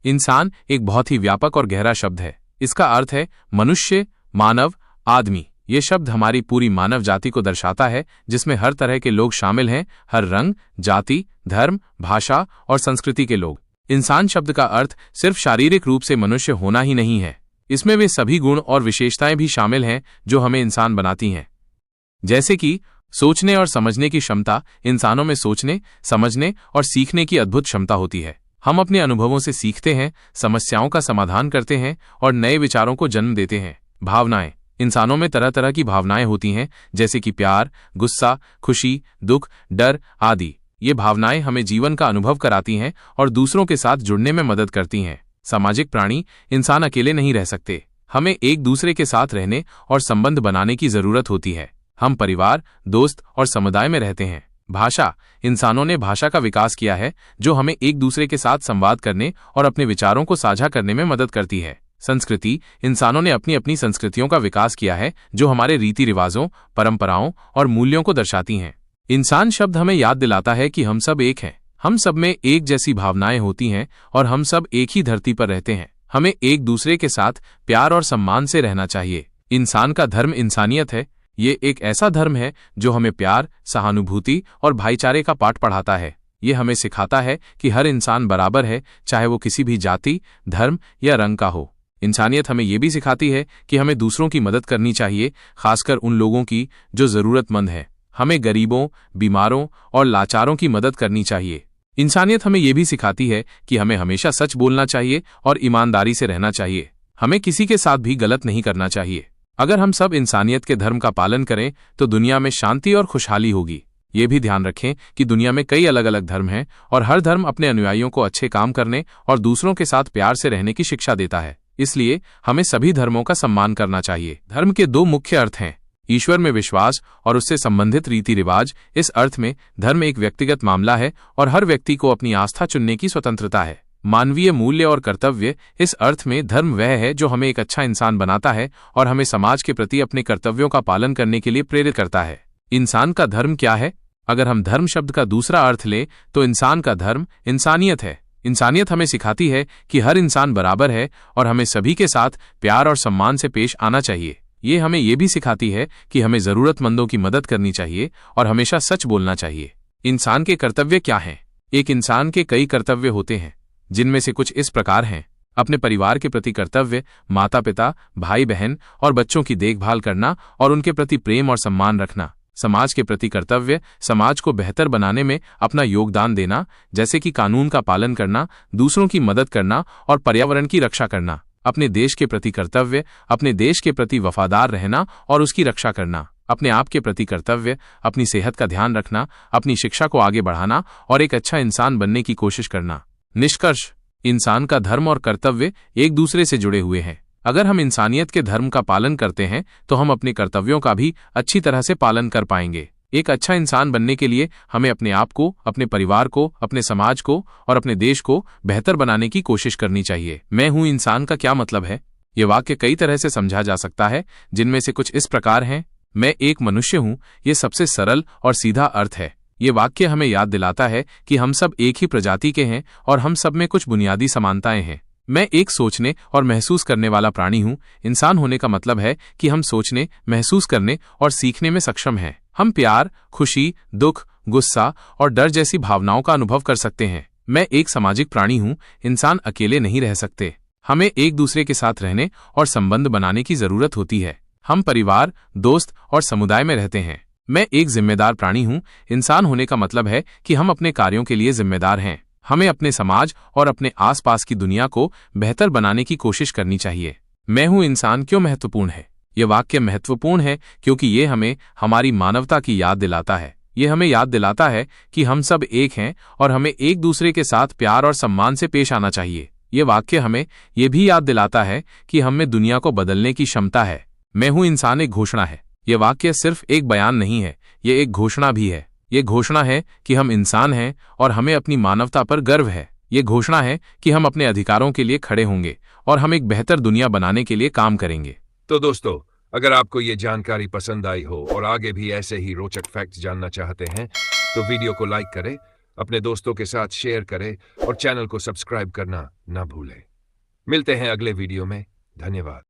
इंसान एक बहुत ही व्यापक और गहरा शब्द है। इसका अर्थ है मनुष्य, मानव, आदमी। ये शब्द हमारी पूरी मानव जाति को दर्शाता है, जिसमें हर तरह के लोग शामिल हैं, हर रंग, जाति, धर्म, भाषा और संस्कृति के लोग। इंसान शब्द का अर्थ सिर्फ शारीरिक रूप से मनुष्य होना ही नहीं है, इसमें वे सभी गुण और विशेषताएं भी शामिल हैं जो हमें इंसान बनाती हैं। जैसे कि सोचने और समझने की क्षमता। इंसानों में सोचने, समझने और सीखने की अद्भुत क्षमता होती है। हम अपने अनुभवों से सीखते हैं, समस्याओं का समाधान करते हैं और नए विचारों को जन्म देते हैं। भावनाएं। इंसानों में तरह तरह की भावनाएं होती हैं, जैसे कि प्यार, गुस्सा, खुशी, दुख, डर आदि। ये भावनाएं हमें जीवन का अनुभव कराती हैं और दूसरों के साथ जुड़ने में मदद करती हैं। सामाजिक प्राणी। इंसान अकेले नहीं रह सकते। हमें एक दूसरे के साथ रहने और संबंध बनाने की जरूरत होती है। हम परिवार, दोस्त और समुदाय में रहते हैं। भाषा। इंसानों ने भाषा का विकास किया है, जो हमें एक दूसरे के साथ संवाद करने और अपने विचारों को साझा करने में मदद करती है। संस्कृति। इंसानों ने अपनी अपनी संस्कृतियों का विकास किया है, जो हमारे रीति रिवाजों, परंपराओं और मूल्यों को दर्शाती हैं। इंसान शब्द हमें याद दिलाता है कि हम सब एक हैं। हम सब में एक जैसी भावनाएं होती हैं और हम सब एक ही धरती पर रहते हैं। हमें एक दूसरे के साथ प्यार और सम्मान से रहना चाहिए। इंसान का धर्म इंसानियत है। ये एक ऐसा धर्म है जो हमें प्यार, सहानुभूति और भाईचारे का पाठ पढ़ाता है। ये हमें सिखाता है कि हर इंसान बराबर है, चाहे वो किसी भी जाति, धर्म या रंग का हो। इंसानियत हमें ये भी सिखाती है कि हमें दूसरों की मदद करनी चाहिए, खासकर उन लोगों की जो जरूरतमंद है। हमें गरीबों, बीमारों और लाचारों की मदद करनी चाहिए। इंसानियत हमें ये भी सिखाती है कि हमें हमेशा सच बोलना चाहिए और ईमानदारी से रहना चाहिए। हमें किसी के साथ भी गलत नहीं करना चाहिए। अगर हम सब इंसानियत के धर्म का पालन करें तो दुनिया में शांति और खुशहाली होगी। ये भी ध्यान रखें कि दुनिया में कई अलग अलग धर्म हैं और हर धर्म अपने अनुयायियों को अच्छे काम करने और दूसरों के साथ प्यार से रहने की शिक्षा देता है। इसलिए हमें सभी धर्मों का सम्मान करना चाहिए। धर्म के दो मुख्य अर्थ हैं, ईश्वर में विश्वास और उससे संबंधित रीति रिवाज। इस अर्थ में धर्म एक व्यक्तिगत मामला है और हर व्यक्ति को अपनी आस्था चुनने की स्वतंत्रता है। मानवीय मूल्य और कर्तव्य। इस अर्थ में धर्म वह है जो हमें एक अच्छा इंसान बनाता है और हमें समाज के प्रति अपने कर्तव्यों का पालन करने के लिए प्रेरित करता है। इंसान का धर्म क्या है? अगर हम धर्म शब्द का दूसरा अर्थ लें तो इंसान का धर्म इंसानियत है। इंसानियत हमें सिखाती है कि हर इंसान बराबर है और हमें सभी के साथ प्यार और सम्मान से पेश आना चाहिए। ये हमें ये भी सिखाती है कि हमें जरूरतमंदों की मदद करनी चाहिए और हमेशा सच बोलना चाहिए। इंसान के कर्तव्य क्या हैं? एक इंसान के कई कर्तव्य होते हैं, जिनमें से कुछ इस प्रकार हैं। अपने परिवार के प्रति कर्तव्य, माता पिता, भाई बहन और बच्चों की देखभाल करना और उनके प्रति प्रेम और सम्मान रखना। समाज के प्रति कर्तव्य, समाज को बेहतर बनाने में अपना योगदान देना, जैसे कि कानून का पालन करना, दूसरों की मदद करना और पर्यावरण की रक्षा करना। अपने देश के प्रति कर्तव्य, अपने देश के प्रति वफादार रहना और उसकी रक्षा करना। अपने आप के प्रति कर्तव्य, अपनी सेहत का ध्यान रखना, अपनी शिक्षा को आगे बढ़ाना और एक अच्छा इंसान बनने की कोशिश करना। निष्कर्ष, इंसान का धर्म और कर्तव्य एक दूसरे से जुड़े हुए हैं। अगर हम इंसानियत के धर्म का पालन करते हैं तो हम अपने कर्तव्यों का भी अच्छी तरह से पालन कर पाएंगे। एक अच्छा इंसान बनने के लिए हमें अपने आप को, अपने परिवार को, अपने समाज को और अपने देश को बेहतर बनाने की कोशिश करनी चाहिए। मैं हूं इंसान का क्या मतलब है? ये वाक्य कई तरह से समझा जा सकता है, जिनमें से कुछ इस प्रकार हैं। मैं एक मनुष्य हूं। ये सबसे सरल और सीधा अर्थ है। ये वाक्य हमें याद दिलाता है कि हम सब एक ही प्रजाति के हैं और हम सब में कुछ बुनियादी समानताएं हैं। मैं एक सोचने और महसूस करने वाला प्राणी हूं। इंसान होने का मतलब है कि हम सोचने, महसूस करने और सीखने में सक्षम हैं। हम प्यार, खुशी, दुख, गुस्सा और डर जैसी भावनाओं का अनुभव कर सकते हैं। मैं एक सामाजिक प्राणी हूं। इंसान अकेले नहीं रह सकते। हमें एक दूसरे के साथ रहने और संबंध बनाने की जरूरत होती है। हम परिवार, दोस्त और समुदाय में रहते हैं। मैं एक जिम्मेदार प्राणी हूं। इंसान होने का मतलब है कि हम अपने कार्यों के लिए जिम्मेदार हैं। हमें अपने समाज और अपने आसपास की दुनिया को बेहतर बनाने की कोशिश करनी चाहिए। मैं हूं इंसान क्यों महत्वपूर्ण है? यह वाक्य महत्वपूर्ण है क्योंकि ये हमें हमारी मानवता की याद दिलाता है। ये हमें याद दिलाता है कि हम सब एक हैं और हमें एक दूसरे के साथ प्यार और सम्मान से पेश आना चाहिए। ये वाक्य हमें ये भी याद दिलाता है कि हम में दुनिया को बदलने की क्षमता है। मैं हूं इंसान एक घोषणा है। ये वाक्य सिर्फ एक बयान नहीं है, ये एक घोषणा भी है। ये घोषणा है कि हम इंसान हैं और हमें अपनी मानवता पर गर्व है। ये घोषणा है कि हम अपने अधिकारों के लिए खड़े होंगे और हम एक बेहतर दुनिया बनाने के लिए काम करेंगे। तो दोस्तों, अगर आपको ये जानकारी पसंद आई हो और आगे भी ऐसे ही रोचक फैक्ट्स जानना चाहते हैं तो वीडियो को लाइक करें अपने दोस्तों के साथ शेयर करें और चैनल को सब्सक्राइब करना ना भूलें। मिलते हैं अगले वीडियो में। धन्यवाद।